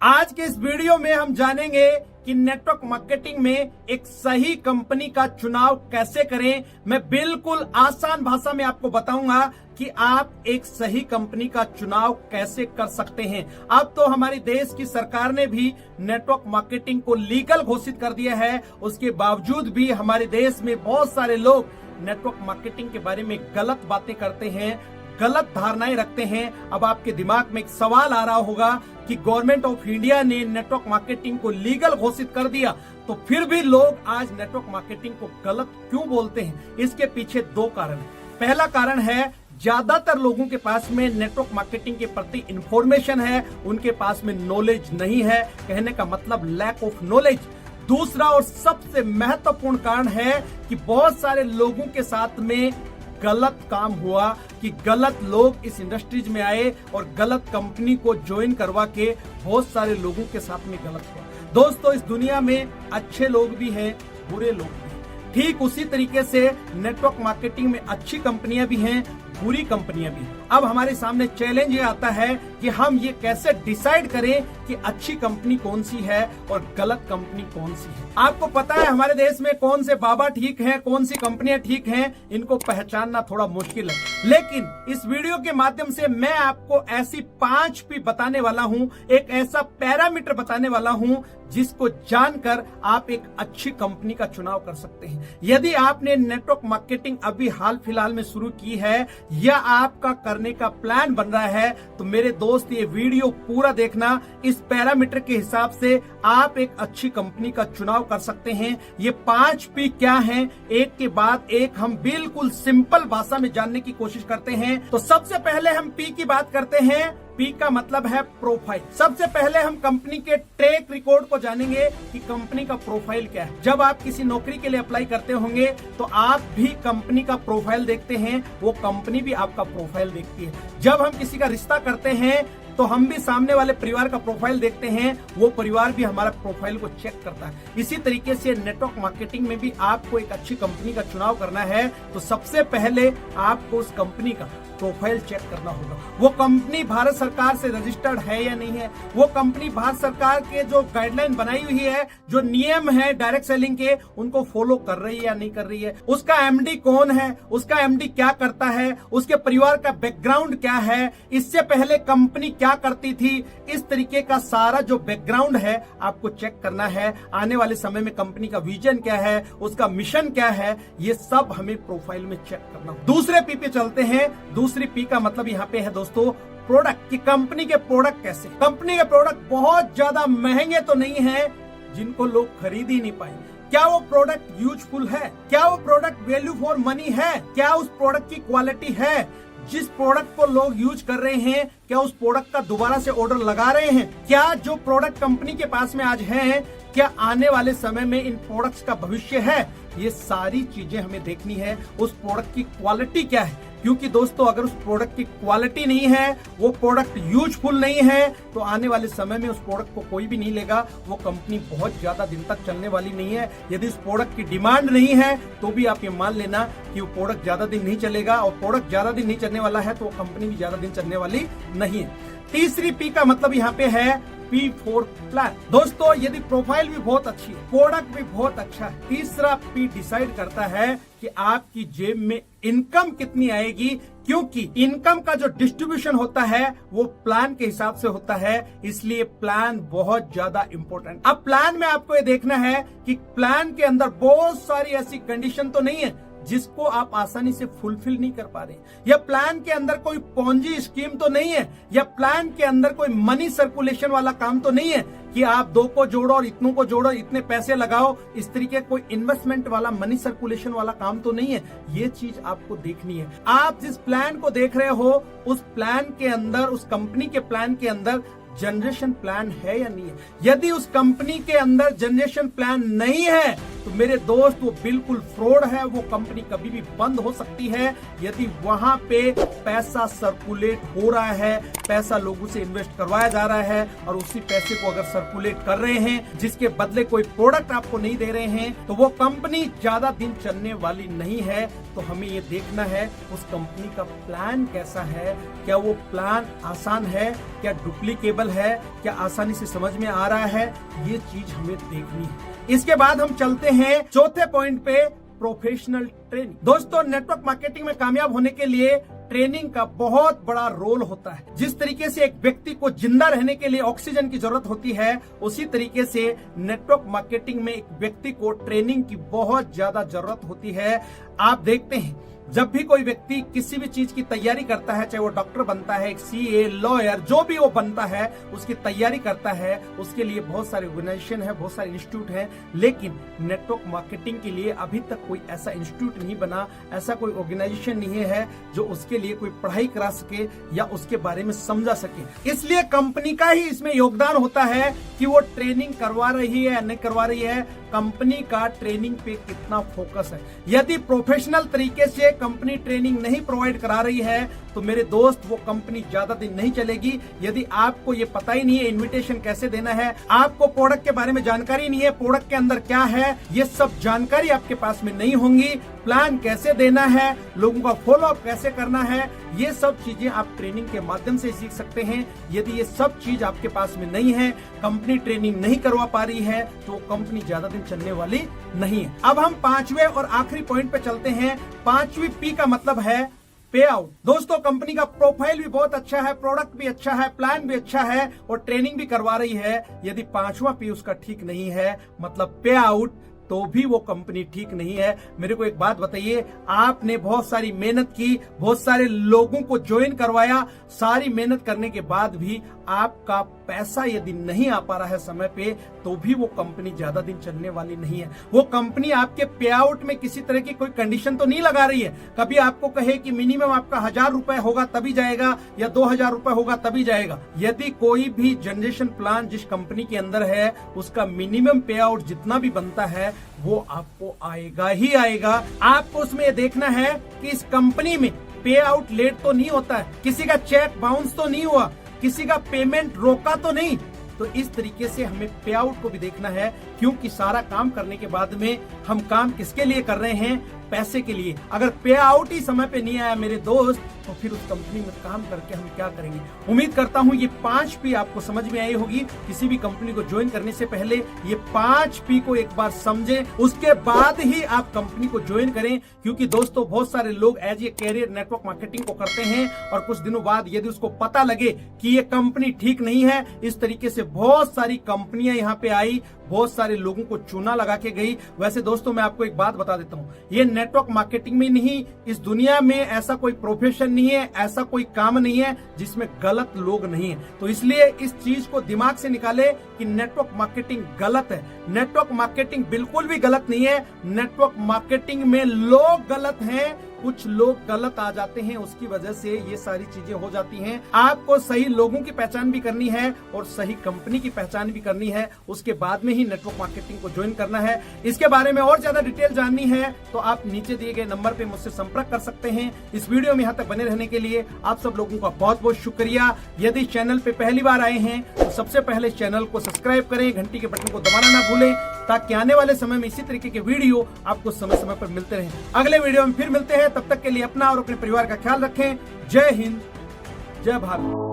आज के इस वीडियो में हम जानेंगे कि नेटवर्क मार्केटिंग में एक सही कंपनी का चुनाव कैसे करें। मैं बिल्कुल आसान भाषा में आपको बताऊंगा कि आप एक सही कंपनी का चुनाव कैसे कर सकते हैं। अब तो हमारे देश की सरकार ने भी नेटवर्क मार्केटिंग को लीगल घोषित कर दिया है। उसके बावजूद भी हमारे देश में बहुत सारे लोग नेटवर्क मार्केटिंग के बारे में गलत बातें करते हैं, गलत धारणाएं रखते हैं। अब आपके दिमाग में एक सवाल आ रहा होगा कि गवर्नमेंट ऑफ इंडिया ने नेटवर्क मार्केटिंग को लीगल घोषित कर दिया, तो फिर भी लोग आज नेटवर्क मार्केटिंग को गलत क्यों बोलते हैं। इसके पीछे दो कारण हैं। पहला कारण है, ज्यादातर लोगों के पास में नेटवर्क मार्केटिंग के प्रति इंफॉर्मेशन है, उनके पास में नॉलेज नहीं है। कहने का मतलब लैक ऑफ नॉलेज। दूसरा और सबसे महत्वपूर्ण कारण है कि बहुत सारे लोगों के साथ में गलत काम हुआ कि गलत लोग इस इंडस्ट्रीज में आए और गलत कंपनी को ज्वाइन करवा के बहुत सारे लोगों के साथ में गलत हुआ। दोस्तों, इस दुनिया में अच्छे लोग भी हैं, बुरे लोग भी हैं। ठीक उसी तरीके से नेटवर्क मार्केटिंग में अच्छी कंपनियां भी हैं, बुरी कंपनियां भी हैं। अब हमारे सामने चैलेंज ये आता है कि हम ये कैसे डिसाइड करें कि अच्छी कंपनी कौन सी है और गलत कंपनी कौन सी है। आपको पता है हमारे देश में कौन से बाबा ठीक हैं, कौन सी कंपनियां ठीक हैं, इनको पहचानना थोड़ा मुश्किल है। लेकिन इस वीडियो के माध्यम से मैं आपको ऐसी 5 P बताने वाला हूं, एक ऐसा पैरामीटर बताने वाला हूं जिसको जानकर आप एक अच्छी कंपनी का चुनाव कर सकते हैं। यदि आपने नेटवर्क मार्केटिंग अभी हाल फिलहाल में शुरू की है या आपका करने का प्लान बन रहा है, तो मेरे दोस्त ये वीडियो पूरा देखना। इस पैरामीटर के हिसाब से आप एक अच्छी कंपनी का चुनाव कर सकते हैं। ये 5 P क्या हैं, एक के बाद एक हम बिल्कुल सिंपल भाषा में जानने की कोशिश करते हैं। तो सबसे पहले हम P की बात करते हैं। P का मतलब है प्रोफाइल। सबसे पहले हम कंपनी के ट्रैक रिकॉर्ड को जानेंगे कि कंपनी का प्रोफाइल क्या है। जब आप किसी नौकरी के लिए अप्लाई करते होंगे तो आप भी कंपनी का प्रोफाइल देखते हैं, वो कंपनी भी आपका प्रोफाइल देखती है। जब हम किसी का रिश्ता करते हैं तो हम भी सामने वाले परिवार का प्रोफाइल देखते हैं, वो परिवार भी हमारा प्रोफाइल को चेक करता है। इसी तरीके से नेटवर्क मार्केटिंग में भी आपको एक अच्छी कंपनी का चुनाव करना है तो सबसे पहले आपको उस कंपनी का प्रोफाइल चेक करना होगा। वो कंपनी भारत सरकार से रजिस्टर्ड है या नहीं है, वो कंपनी भारत सरकार के जो गाइडलाइन बनाई हुई है, जो नियम है डायरेक्ट सेलिंग के, उनको फॉलो कर रही है या नहीं कर रही है, उसका एमडी कौन है, उसका एमडी क्या करता है, उसके परिवार का बैकग्राउंड क्या है, इससे पहले कंपनी क्या करती थी। इस तरीके का सारा जो बैकग्राउंड है आपको चेक करना है। आने वाले समय में कंपनी का विजन क्या है, उसका मिशन क्या है, ये सब हमें प्रोफाइल में चेक करना। दूसरे P पे चलते हैं। दूसरी P का मतलब यहाँ पे है दोस्तों प्रोडक्ट, की कंपनी के प्रोडक्ट कैसे। कंपनी के प्रोडक्ट बहुत ज्यादा महंगे तो नहीं है जिनको लोग खरीद ही नहीं पाए। क्या वो प्रोडक्ट यूजफुल है, क्या वो प्रोडक्ट वैल्यू फॉर मनी है, क्या उस प्रोडक्ट की क्वालिटी है, जिस प्रोडक्ट को लोग यूज कर रहे हैं क्या उस प्रोडक्ट का दोबारा से ऑर्डर लगा रहे हैं, क्या जो प्रोडक्ट कंपनी के पास में आज है क्या आने वाले समय में इन प्रोडक्ट्स का भविष्य है। ये सारी चीजें हमें देखनी है। उस प्रोडक्ट की क्वालिटी क्या है, क्योंकि दोस्तों अगर उस प्रोडक्ट की क्वालिटी नहीं है, वो प्रोडक्ट यूजफुल नहीं है, तो आने वाले समय में उस प्रोडक्ट को कोई भी नहीं लेगा। वो कंपनी बहुत ज्यादा दिन तक चलने वाली नहीं है। यदि उस प्रोडक्ट की डिमांड नहीं है तो भी आप ये मान लेना कि वो प्रोडक्ट ज्यादा दिन नहीं चलेगा, और प्रोडक्ट ज्यादा दिन नहीं चलने वाला है तो वो कंपनी भी ज्यादा दिन चलने वाली नहीं है। तीसरी P का मतलब यहाँ पे है P फॉर प्लान। दोस्तों यदि प्रोफाइल भी बहुत अच्छी है, प्रोडक्ट भी बहुत अच्छा है, तीसरा P डिसाइड करता है कि आपकी जेब में इनकम कितनी आएगी, क्योंकि इनकम का जो डिस्ट्रीब्यूशन होता है वो प्लान के हिसाब से होता है। इसलिए प्लान बहुत ज्यादा इंपॉर्टेंट। अब प्लान में आपको ये देखना है कि प्लान के अंदर बहुत सारी ऐसी कंडीशन तो नहीं है जिसको आप आसानी से फुलफिल नहीं कर पा रहे, या प्लान के अंदर कोई पोंजी स्कीम तो नहीं है, या प्लान के अंदर कोई मनी सर्कुलेशन वाला काम तो नहीं है कि आप 2 को जोड़ो और इतनों को जोड़ो, इतने पैसे लगाओ। इस तरीके कोई इन्वेस्टमेंट वाला मनी सर्कुलेशन वाला काम तो नहीं है। ये चीज आपको देखनी है। आप जिस प्लान को देख रहे हो उस प्लान के अंदर, उस कंपनी के प्लान के अंदर जनरेशन प्लान है या नहीं है। यदि उस कंपनी के अंदर जनरेशन प्लान नहीं है तो मेरे दोस्त वो बिल्कुल फ्रॉड है। वो कंपनी कभी भी बंद हो सकती है। यदि वहां पे पैसा सर्कुलेट हो रहा है, पैसा लोगों से इन्वेस्ट करवाया जा रहा है और उसी पैसे को अगर सर्कुलेट कर रहे हैं जिसके बदले कोई प्रोडक्ट आपको नहीं दे रहे हैं, तो वो कंपनी ज्यादा दिन चलने वाली नहीं है। तो हमें ये देखना है उस कंपनी का प्लान कैसा है, क्या वो प्लान आसान है, क्या डुप्लीकेबल अवेलेबल है, क्या आसानी से समझ में आ रहा है, ये चीज हमें देखनी है। इसके बाद हम चलते हैं चौथे पॉइंट पे, प्रोफेशनल ट्रेनिंग। दोस्तों, नेटवर्क मार्केटिंग में कामयाब होने के लिए ट्रेनिंग का बहुत बड़ा रोल होता है। जिस तरीके से एक व्यक्ति को जिंदा रहने के लिए ऑक्सीजन की जरूरत होती है, उसी तरीके से नेटवर्क मार्केटिंग में एक व्यक्ति को ट्रेनिंग की बहुत ज्यादा जरूरत होती है। आप देखते हैं, जब भी कोई व्यक्ति किसी भी चीज की तैयारी करता है, चाहे वो डॉक्टर बनता है, एक सीए, लॉयर, जो भी वो बनता है, उसकी तैयारी करता है, उसके लिए बहुत सारे ऑर्गेनाइजेशन है, बहुत सारे इंस्टीट्यूट है। लेकिन नेटवर्क मार्केटिंग के लिए अभी तक कोई ऐसा इंस्टीट्यूट नहीं बना, ऐसा कोई ऑर्गेनाइजेशन नहीं है जो उसके लिए कोई पढ़ाई करा सके या उसके बारे में समझा सके। इसलिए कंपनी का ही इसमें योगदान होता है कि वो ट्रेनिंग करवा रही है या नहीं करवा रही है, कंपनी का ट्रेनिंग पे कितना फोकस है। यदि प्रोफेशनल तरीके से कंपनी ट्रेनिंग नहीं प्रोवाइड करा रही है, तो मेरे दोस्त, वो कंपनी ज्यादा दिन नहीं चलेगी। यदि आपको ये पता ही नहीं है इनविटेशन कैसे देना है, आपको प्रोडक्ट के बारे में जानकारी नहीं है, प्रोडक्ट के अंदर क्या है, ये सब जानकारी आपके पास में नहीं होंगी, प्लान कैसे देना है, लोगों का फॉलो अप कैसे करना है, ये सब चीजें आप ट्रेनिंग के माध्यम से सीख सकते हैं। यदि ये सब चीज आपके पास में नहीं है, कंपनी ट्रेनिंग नहीं करवा पा रही है, तो कंपनी ज्यादा दिन चलने वाली नहीं है। अब हम पांचवें और आखिरी पॉइंट पे चलते हैं। पांचवी पी का मतलब है पे आउट। दोस्तों, कंपनी का प्रोफाइल भी बहुत अच्छा है, प्रोडक्ट भी अच्छा है, प्लान भी अच्छा है और ट्रेनिंग भी करवा रही है। यदि पांचवा पी उसका ठीक नहीं है, मतलब पे आउट, तो भी वो कंपनी ठीक नहीं है। मेरे को एक बात बताइए, आपने बहुत सारी मेहनत की, बहुत सारे लोगों को ज्वाइन करवाया, सारी मेहनत करने के बाद भी आपका पैसा यदि नहीं आ पा रहा है समय पे, तो भी वो कंपनी ज्यादा दिन चलने वाली नहीं है। वो कंपनी आपके पे आउट में किसी तरह की कोई कंडीशन तो नहीं लगा रही है। कभी आपको कहे कि मिनिमम आपका 1000 रुपए होगा तभी जाएगा या 2000 रुपए होगा तभी जाएगा। यदि कोई भी जनरेशन प्लान जिस कंपनी के अंदर है, उसका मिनिमम पे आउट जितना भी बनता है, वो आपको आएगा ही आएगा। आपको उसमें देखना है कि इस कंपनी में पे आउट लेट तो नहीं होता है, किसी का चेक बाउंस तो नहीं हुआ, किसी का पेमेंट रोका तो नहीं। तो इस तरीके से हमें पे आउट को भी देखना है, क्योंकि सारा काम करने के बाद में हम काम किसके लिए कर रहे हैं, पैसे के लिए। अगर पे आउट ही समय पे नहीं आया मेरे दोस्त, तो फिर उस कंपनी में काम करके हम क्या करेंगे। उम्मीद करता हूं ये 5 पी आपको समझ में आई होगी। किसी भी कंपनी को ज्वाइन करने से पहले ये 5 पी को एक बार समझें, उसके बाद ही आप कंपनी को ज्वाइन करें। क्योंकि दोस्तों, बहुत सारे लोग as a career network marketing को करते हैं और कुछ दिनों बाद यदि उसको पता लगे कि ये कंपनी ठीक नहीं है, इस तरीके से बहुत सारी कंपनियां यहाँ पे आई, बहुत सारे लोगों को चूना लगा के गई। वैसे दोस्तों, मैं आपको एक बात बता देता हूँ, ये नेटवर्क मार्केटिंग में नहीं, इस दुनिया में ऐसा कोई प्रोफेशन नहीं है, ऐसा कोई काम नहीं है जिसमें गलत लोग नहीं है। तो इसलिए इस चीज को दिमाग से निकाले कि नेटवर्क मार्केटिंग गलत है। नेटवर्क मार्केटिंग बिल्कुल भी गलत नहीं है। नेटवर्क मार्केटिंग में लोग गलत हैं, कुछ लोग गलत आ जाते हैं, उसकी वजह से ये सारी चीजें हो जाती हैं। आपको सही लोगों की पहचान भी करनी है और सही कंपनी की पहचान भी करनी है, उसके बाद में ही नेटवर्क मार्केटिंग को ज्वाइन करना है। इसके बारे में और ज्यादा डिटेल जाननी है तो आप नीचे दिए गए नंबर पे मुझसे संपर्क कर सकते हैं। इस वीडियो में यहाँ तक बने रहने के लिए आप सब लोगों का बहुत बहुत शुक्रिया। यदि चैनल पे पहली बार आए हैं तो सबसे पहले चैनल को सब्सक्राइब करें, घंटी के बटन को दबाना ना भूलें, ताकि आने वाले समय में इसी तरीके के वीडियो आपको समय समय पर मिलते रहें। अगले वीडियो में फिर मिलते हैं, तब तक के लिए अपना और अपने परिवार का ख्याल रखें। जय हिंद, जय भारत।